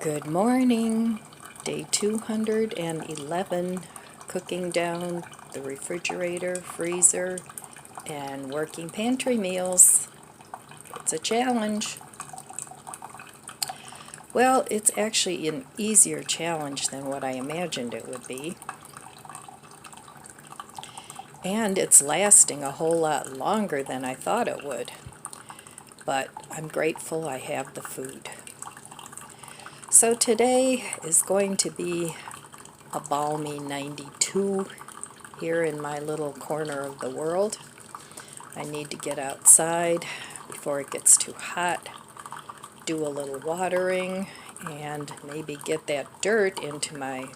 Good morning, day 211, cooking down the refrigerator, freezer, and working pantry meals. It's a challenge. Well, it's actually an easier challenge than what I imagined it would be. And it's lasting a whole lot longer than I thought it would. But I'm grateful I have the food. So today is going to be a balmy 92 here in my little corner of the world. I need to get outside before it gets too hot, do a little watering, and maybe get that dirt into my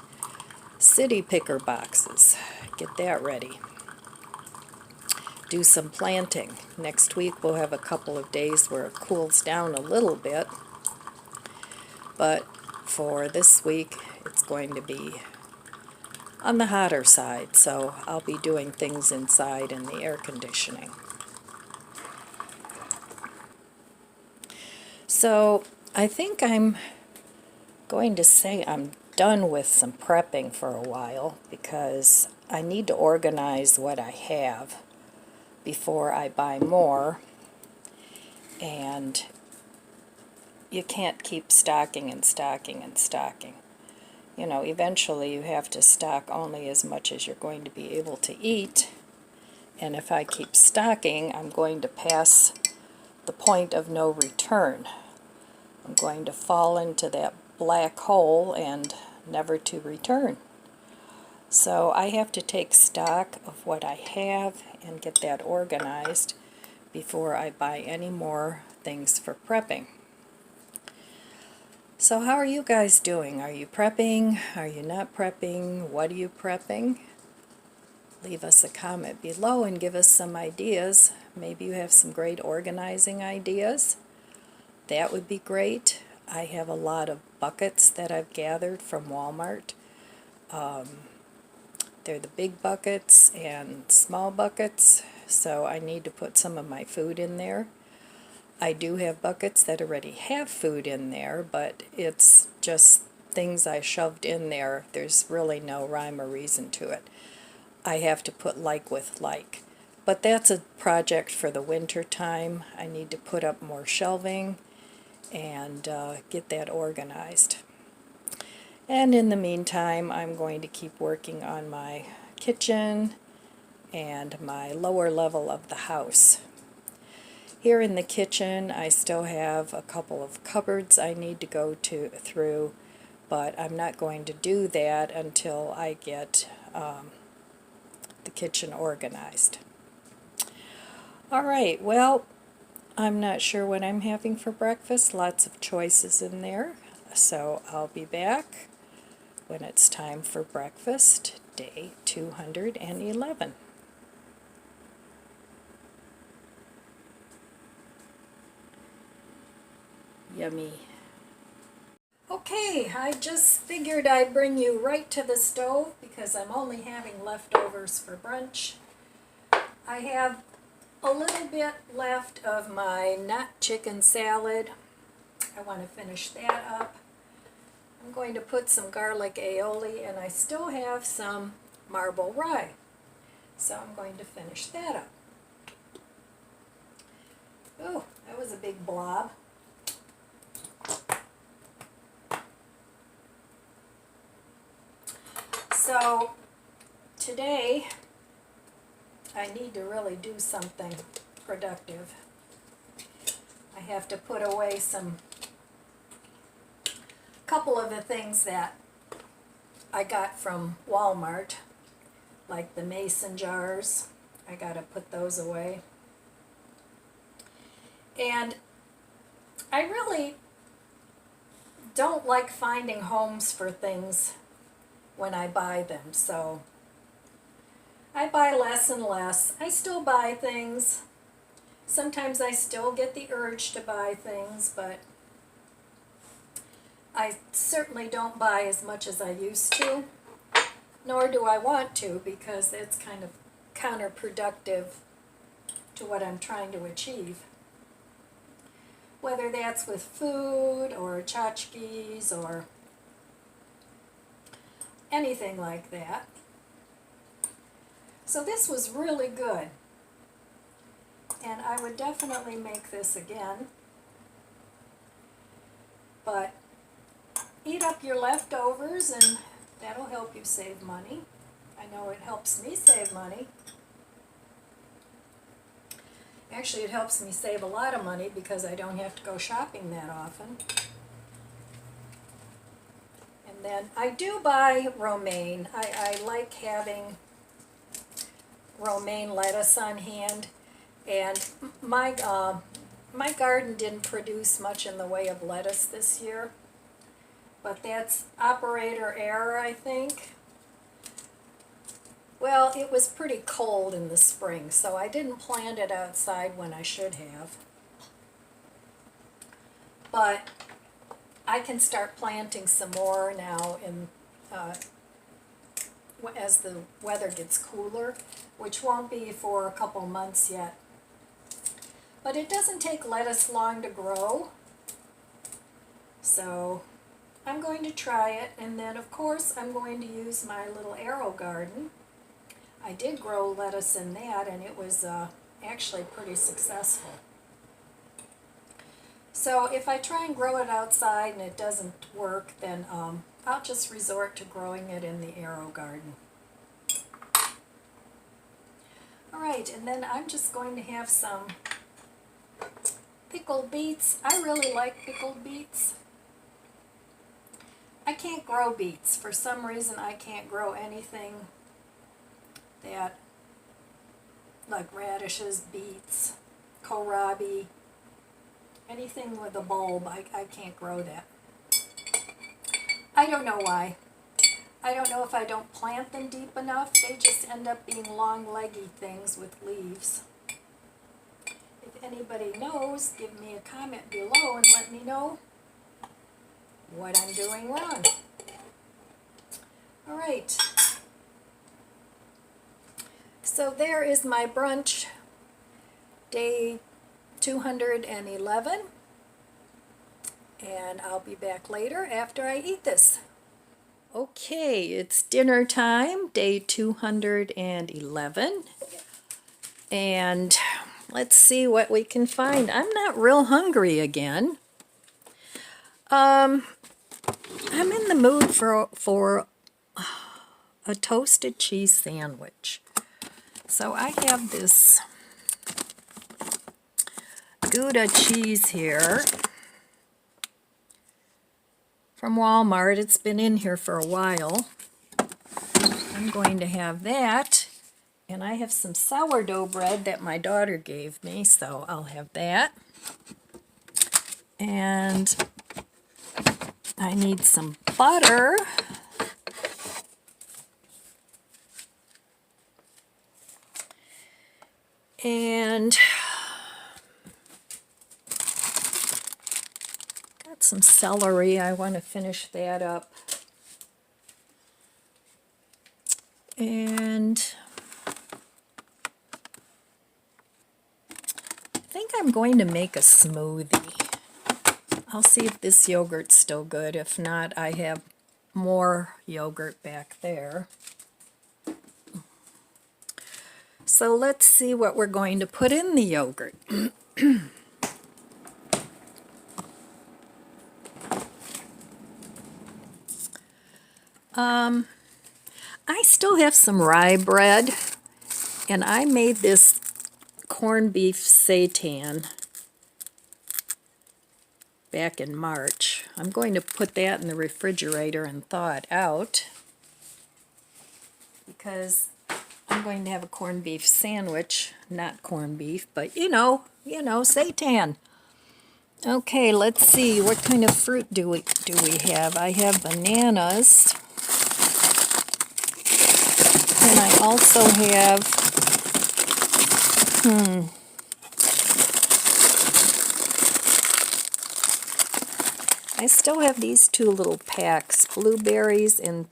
city picker boxes. Get that ready. Do some planting. Next week we'll have a couple of days where it cools down a little bit, but for this week it's going to be on the hotter side, so I'll be doing things inside in the air conditioning. So I think I'm going to say I'm done with some prepping for a while because I need to organize what I have before I buy more, and you can't keep stocking and stocking and stocking. You know, eventually you have to stock only as much as you're going to be able to eat, and if I keep stocking, I'm going to pass the point of no return. I'm going to fall into that black hole and never to return. So I have to take stock of what I have and get that organized before I buy any more things for prepping. So how are you guys doing? Are you prepping? Are you not prepping? What are you prepping? Leave us a comment below and give us some ideas. Maybe you have some great organizing ideas. That would be great. I have a lot of buckets that I've gathered from Walmart. They're the big buckets and small buckets, so I need to put some of my food in there. I do have buckets that already have food in there, but it's just things I shoved in there. There's really no rhyme or reason to it. I have to put like with like. But that's a project for the winter time. I need to put up more shelving and get that organized. And in the meantime, I'm going to keep working on my kitchen and my lower level of the house. Here in the kitchen, I still have a couple of cupboards I need to go through, but I'm not going to do that until I get the kitchen organized. Alright, well, I'm not sure what I'm having for breakfast. Lots of choices in there, so I'll be back when it's time for breakfast, day 211. Yummy. Okay, I just figured I'd bring you right to the stove because I'm only having leftovers for brunch. I have a little bit left of my not chicken salad. I want to finish that up. I'm going to put some garlic aioli, and I still have some marble rye. So I'm going to finish that up. Oh, that was a big blob. So today I need to really do something productive. I have to put away couple of the things that I got from Walmart, like the mason jars. I gotta put those away. And I really don't like finding homes for things when I buy them, so I buy less and less. I still buy things. Sometimes I still get the urge to buy things, but I certainly don't buy as much as I used to, nor do I want to, because it's kind of counterproductive to what I'm trying to achieve. whether that's with food or tchotchkes or anything like that. So this was really good, and I would definitely make this again. But eat up your leftovers and that'll help you save money. I know it helps me save money. Actually, it helps me save a lot of money because I don't have to go shopping that often. And then I do buy romaine. I like having romaine lettuce on hand. And my garden didn't produce much in the way of lettuce this year. But that's operator error, I think. Well, it was pretty cold in the spring, so I didn't plant it outside when I should have. But I can start planting some more now as the weather gets cooler, which won't be for a couple months yet. But it doesn't take lettuce long to grow, so I'm going to try it. And then, of course, I'm going to use my little arrow garden. I did grow lettuce in that, and it was actually pretty successful. So if I try and grow it outside and it doesn't work, then I'll just resort to growing it in the arrow garden. All right, and then I'm just going to have some pickled beets. I really like pickled beets. I can't grow beets. For some reason, I can't grow anything that, like radishes, beets, kohlrabi, anything with a bulb. I can't grow that. I don't know why. I don't know if I don't plant them deep enough. They just end up being long, leggy things with leaves. If anybody knows, give me a comment below and let me know what I'm doing wrong. All right. So there is my brunch, day 211. And I'll be back later after I eat this. Okay, it's dinner time, day 211. And let's see what we can find. I'm not real hungry again. I'm in the mood for a toasted cheese sandwich. So I have this Gouda cheese here from Walmart. It's been in here for a while. I'm going to have that. And I have some sourdough bread that my daughter gave me, so I'll have that. And I need some butter. And got some celery. I want to finish that up. And I think I'm going to make a smoothie. I'll see if this yogurt's still good. If not, I have more yogurt back there. So let's see what we're going to put in the yogurt. I still have some rye bread, and I made this corned beef seitan back in March. I'm going to put that in the refrigerator and thaw it out because I'm going to have a corned beef sandwich, not corned beef, but you know, seitan. Okay, let's see, what kind of fruit do we have? I have bananas, and I also have I still have these two little packs, blueberries and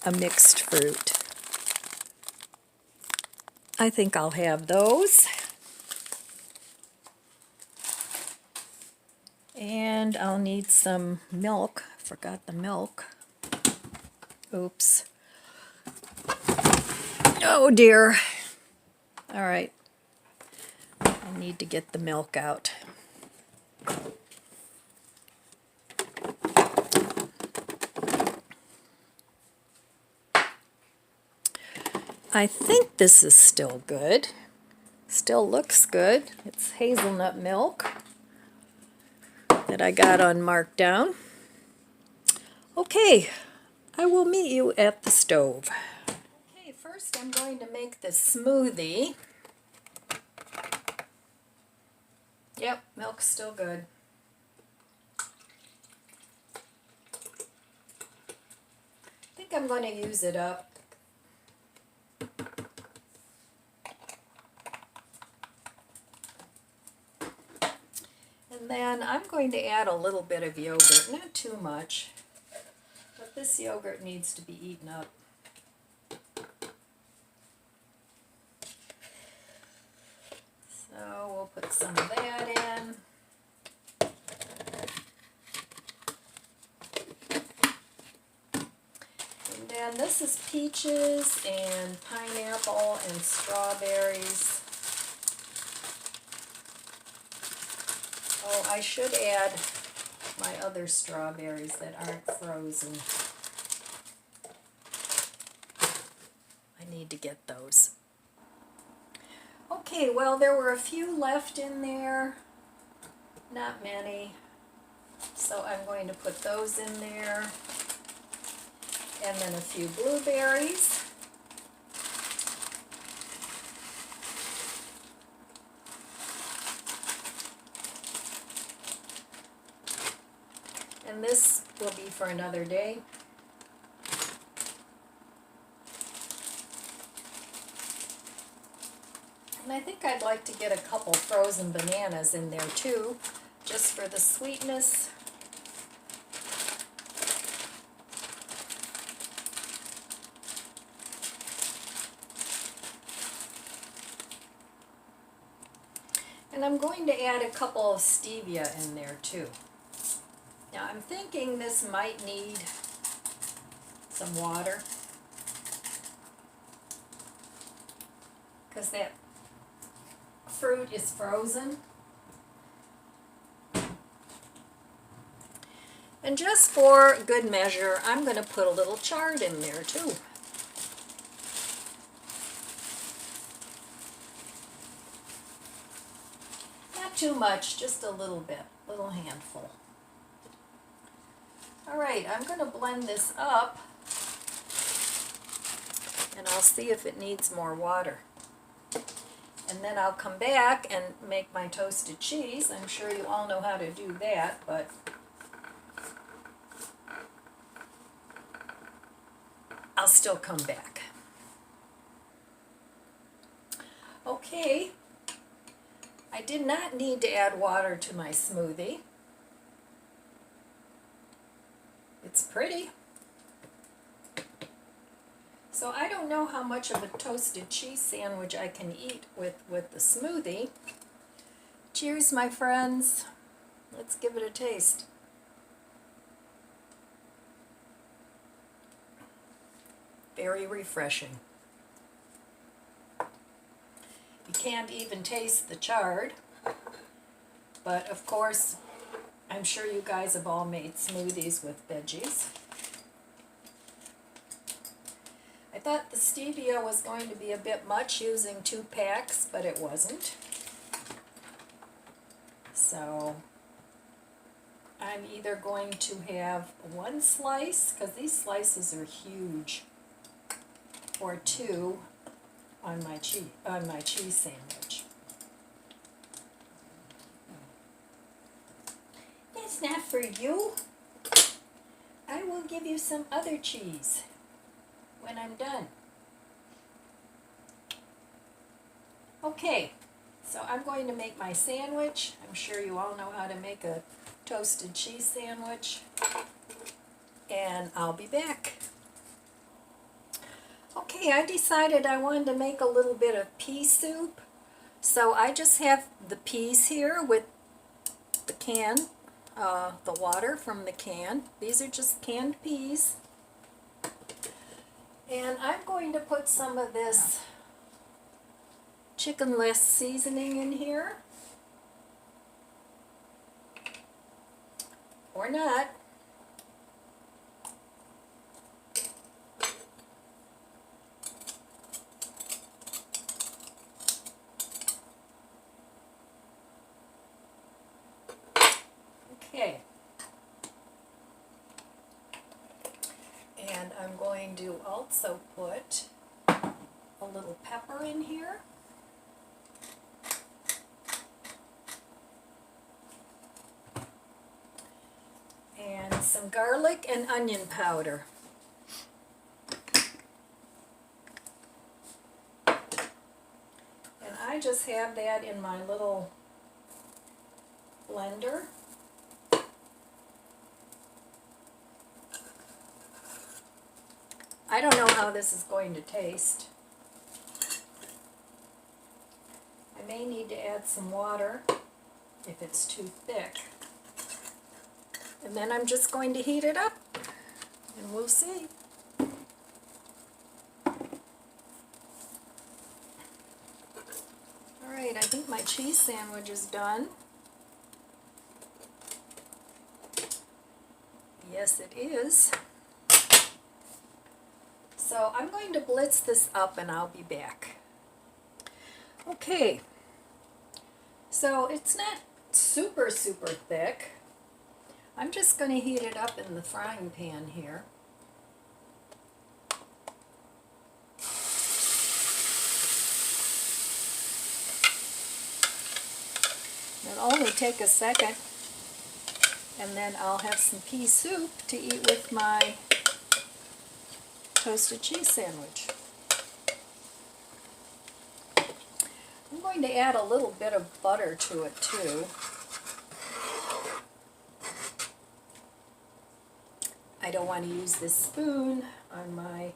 a mixed fruit. I think I'll have those. And I'll need some milk. Forgot the milk. Oops. Oh dear. All right. I need to get the milk out. I think this is still good. Still looks good. It's hazelnut milk that I got on markdown. Okay, I will meet you at the stove. Okay, first I'm going to make the smoothie. Yep, milk's still good. I think I'm going to use it up. And then I'm going to add a little bit of yogurt, not too much, but this yogurt needs to be eaten up. So we'll put some of that in. And then this is peaches and pineapple and strawberries. Oh, I should add my other strawberries that aren't frozen. I need to get those. Okay, well, there were a few left in there, not many, so I'm going to put those in there, and then a few blueberries. And this will be for another day. And I think I'd like to get a couple frozen bananas in there too, just for the sweetness. And I'm going to add a couple of stevia in there too. Now I'm thinking this might need some water, because that fruit is frozen. And just for good measure, I'm going to put a little chard in there too. Not too much, just a little bit, little handful. Alright, I'm going to blend this up, and I'll see if it needs more water. And then I'll come back and make my toasted cheese. I'm sure you all know how to do that, but I'll still come back. Okay, I did not need to add water to my smoothie. It's pretty. So I don't know how much of a toasted cheese sandwich I can eat with the smoothie. Cheers, my friends. Let's give it a taste. Very refreshing. You can't even taste the chard, but of course, I'm sure you guys have all made smoothies with veggies. I thought the stevia was going to be a bit much using 2 packs, but it wasn't. So I'm either going to have 1 slice, because these slices are huge, or 2 on my cheese sandwich. That's not for you. I will give you some other cheese when I'm done. Okay, so I'm going to make my sandwich. I'm sure you all know how to make a toasted cheese sandwich, and I'll be back. Okay, I decided I wanted to make a little bit of pea soup, so I just have the peas here with the can the water from the can. These are just canned peas. And I'm going to put some of this chickenless seasoning in here. Or not. Okay. And I'm going to also put a little pepper in here. And some garlic and onion powder. And I just have that in my little blender. I don't know how this is going to taste. I may need to add some water if it's too thick. And then I'm just going to heat it up, and we'll see. Alright, I think my cheese sandwich is done. Yes, it is. So I'm going to blitz this up and I'll be back. Okay, so it's not super thick. I'm just going to heat it up in the frying pan here. It'll only take a second, and then I'll have some pea soup to eat with my toasted cheese sandwich. I'm going to add a little bit of butter to it too. I don't want to use this spoon on my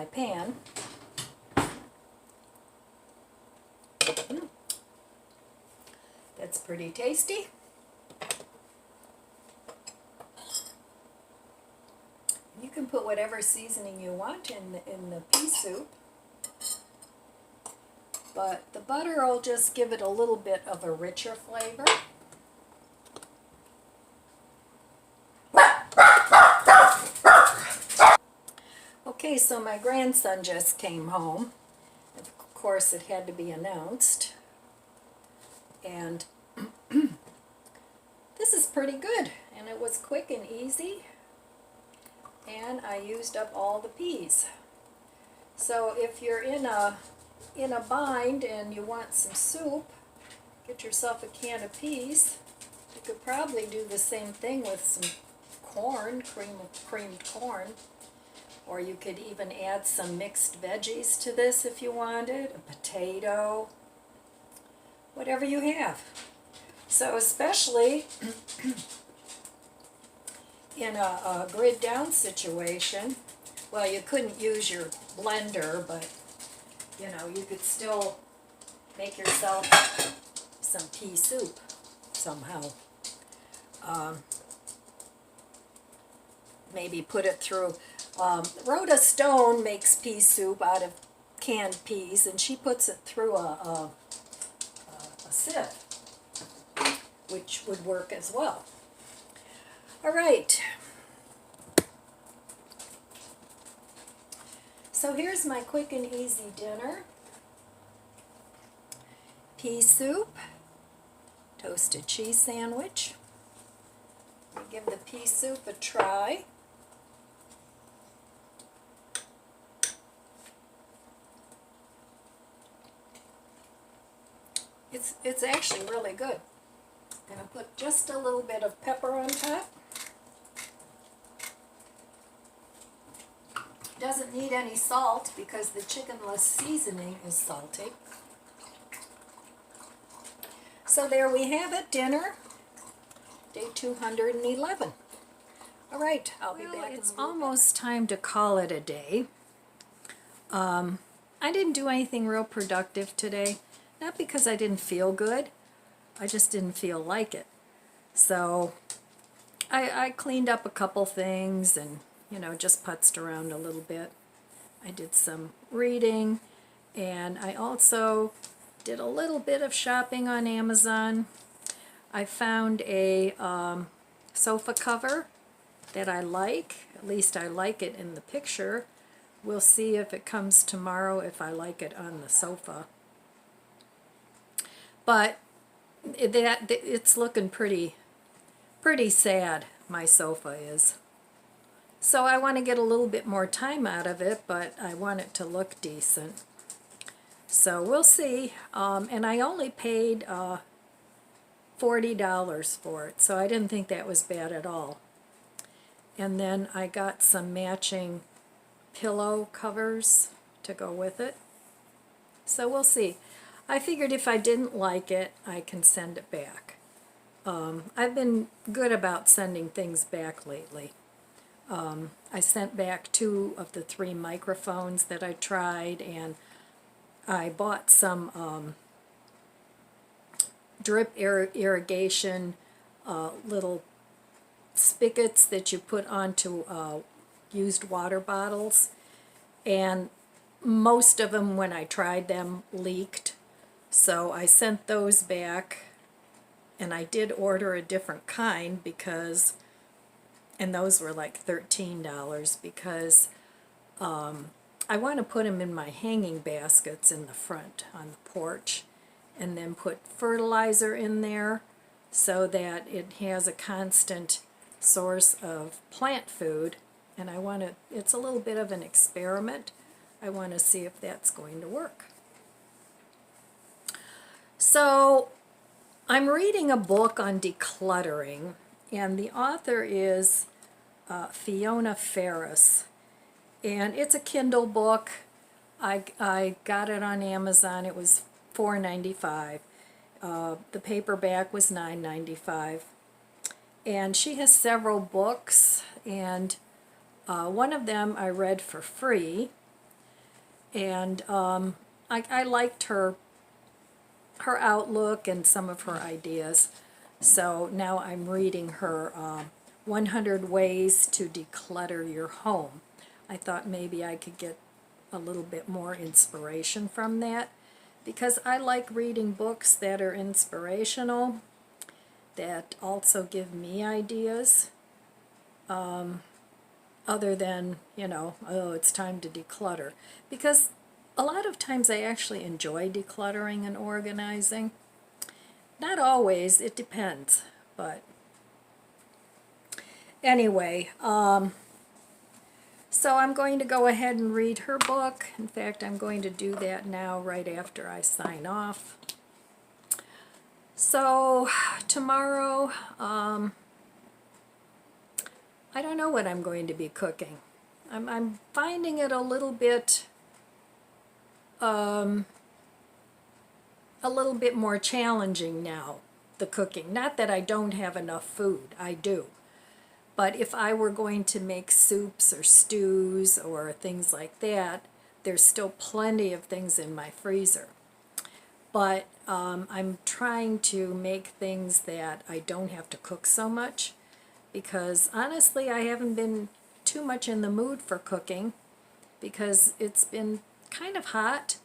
pan. That's pretty tasty. You can put whatever seasoning you want in the pea soup, but the butter will just give it a little bit of a richer flavor. Okay, so my grandson just came home. Of course, it had to be announced. And this is pretty good, and it was quick and easy, and I used up all the peas. So if you're in a bind and you want some soup, get yourself a can of peas. You could probably do the same thing with some corn, creamed corn, or you could even add some mixed veggies to this if you wanted, a potato, whatever you have. So especially in a grid down situation, well, you couldn't use your blender, but you know, you could still make yourself some pea soup somehow. Maybe put it through. Rhoda Stone makes pea soup out of canned peas, and she puts it through a sieve, which would work as well. All right. So here's my quick and easy dinner. Pea soup, toasted cheese sandwich. I'll give the pea soup a try. It's actually really good. I'm going to put just a little bit of pepper on top. Doesn't need any salt because the chickenless seasoning is salty. So there we have it, dinner, day 211. All right, I'll be back. It's almost time to call it a day. I didn't do anything real productive today. Not because I didn't feel good, I just didn't feel like it. So I cleaned up a couple things and, you know, just putzed around a little bit. I did some reading, and I also did a little bit of shopping on Amazon. I found a sofa cover that I like. At least I like it in the picture. We'll see if it comes tomorrow, if I like it on the sofa. But it's looking pretty sad, my sofa is. So I want to get a little bit more time out of it, but I want it to look decent. So we'll see. And I only paid $40 for it, so I didn't think that was bad at all. And then I got some matching pillow covers to go with it. So we'll see. I figured if I didn't like it, I can send it back. I've been good about sending things back lately. I sent back 2 of the 3 microphones that I tried, and I bought some drip irrigation little spigots that you put onto used water bottles, and most of them, when I tried them, leaked. So I sent those back, and I did order a different kind because, and those were like $13 because I want to put them in my hanging baskets in the front on the porch, and then put fertilizer in there so that it has a constant source of plant food. And I want to, it's a little bit of an experiment. I want to see if that's going to work. So I'm reading a book on decluttering, and the author is Fiona Ferris, and it's a Kindle book. I got it on Amazon. It was $4.95. The paperback was $9.95. And she has several books, and one of them I read for free, and I liked her outlook and some of her ideas. So now I'm reading her 100 Ways to Declutter Your Home. I thought maybe I could get a little bit more inspiration from that, because I like reading books that are inspirational, that also give me ideas, other than, you know, oh, it's time to declutter. Because a lot of times I actually enjoy decluttering and organizing. Not always, it depends, but anyway, so I'm going to go ahead and read her book. In fact, I'm going to do that now right after I sign off. So tomorrow, I don't know what I'm going to be cooking. I'm finding it a little bit more challenging now, the cooking. Not that I don't have enough food, I do. But if I were going to make soups or stews or things like that, there's still plenty of things in my freezer. But I'm trying to make things that I don't have to cook so much, because honestly I haven't been too much in the mood for cooking because it's been kind of hot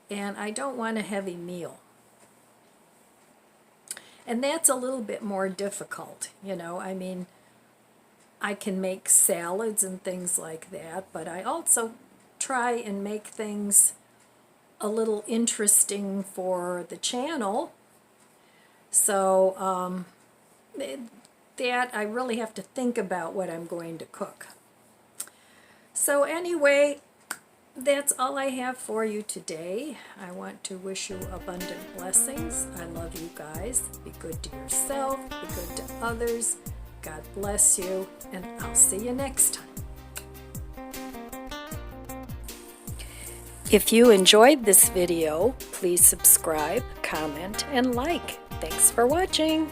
and I don't want a heavy meal. And that's a little bit more difficult, you know. I mean, I can make salads and things like that, but I also try and make things a little interesting for the channel. So that I really have to think about what I'm going to cook. So anyway, that's all I have for you today. I want to wish you abundant blessings. I love you guys. Be good to yourself, be good to others. God bless you, and I'll see you next time. If you enjoyed this video, please subscribe, comment, and like. Thanks for watching.